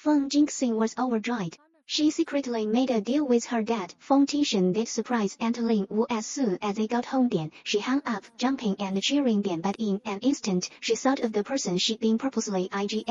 Feng Jingxing was overjoyed. She secretly made a deal with her dad. Feng Tingshen did surprise Aunt Lin Wu as soon as they got home. She hung up, jumping and cheering. But in an instant, she thought of the person she'd been purposely ignoring.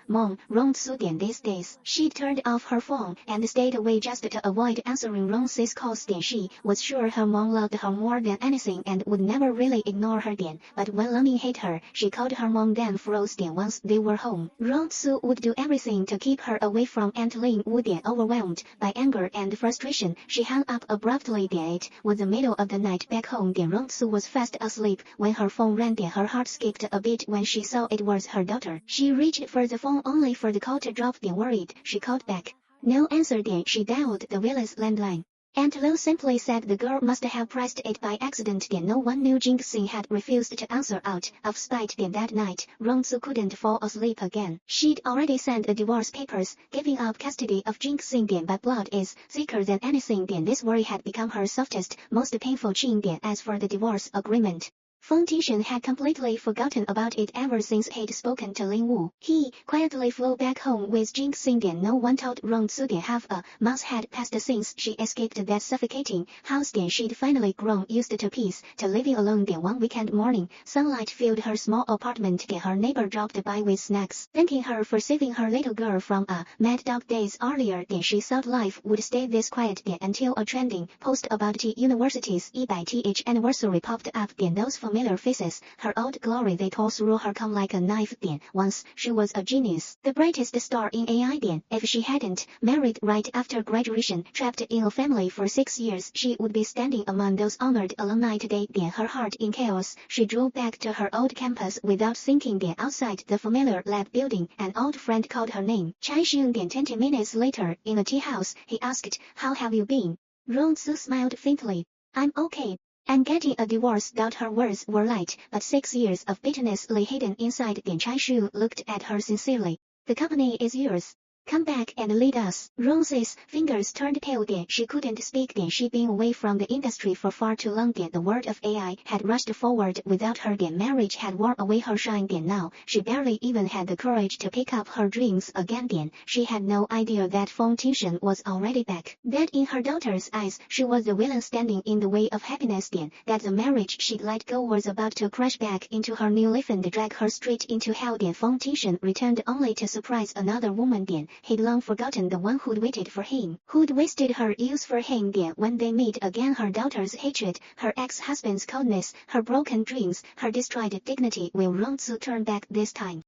Mom, Rongsu. These days, she turned off her phone and stayed away just to avoid answering Rongsu's calls. She was sure her mom loved her more than anything and would never really ignore her. But when Lemming hit her, she called her mom then froze. Once they were home, Rongsu would do everything to keep her away from Aunt Lin Wu. Overwhelmed by anger and frustration, she hung up abruptly. It was the middle of the night back home. Rongsu was fast asleep when her phone rang. Her heart skipped a bit when she saw it was her daughter. She reached for the phone only for the call to drop. Worried, she called back. No answer. She dialed the villa's landline. Aunt Lu simply said the girl must have pressed it by accident. No one knew Jingxing had refused to answer out of spite. That night, Rongsu couldn't fall asleep again. She'd already sent the divorce papers, giving up custody of Jingxing. But blood is thicker than anything. This worry had become her softest, most painful chain. As for the divorce agreement, Feng Tingshen had completely forgotten about it ever since he'd spoken to Lin Wu. He quietly flew back home with Jingxing. No one told Rongsu. Half a month had passed since she escaped that suffocating house. She'd finally grown used to peace, to living alone. One weekend morning, sunlight filled her small apartment. Her neighbor dropped by with snacks, thanking her for saving her little girl from a mad dog days earlier. She thought life would stay this quiet until a trending post about T University's EBITH anniversary popped up. Those familiar faces, her old glory, they tore through her come like a knife. Once, she was a genius, the brightest star in AI. If she hadn't married right after graduation, trapped in a family for 6 years, she would be standing among those honored alumni today. Her heart in chaos, she drove back to her old campus without thinking. Outside the familiar lab building, an old friend called her name. Chai Xun. 20 minutes later, in a tea house, he asked, "How have you been?" Rongsu smiled faintly. "I'm okay. I'm getting a divorce." Her words were light, but 6 years of bitterness lay hidden inside. Chai Xun looked at her sincerely. "The company is yours. Come back and lead us." Rongsu's fingers turned pale. She couldn't speak. She'd been away from the industry for far too long. The world of AI had rushed forward without her. Marriage had worn away her shine. Now, she barely even had the courage to pick up her dreams again. She had no idea that Feng Tingshen was already back. That in her daughter's eyes, she was the villain standing in the way of happiness. That the marriage she'd let go was about to crash back into her new life and drag her straight into hell. Feng Tingshen returned only to surprise another woman. He'd long forgotten the one who'd waited for him, who'd wasted her youth for him. When they meet again, her daughter's hatred, her ex-husband's coldness, her broken dreams, her destroyed dignity. Will Rongsu turn back this time?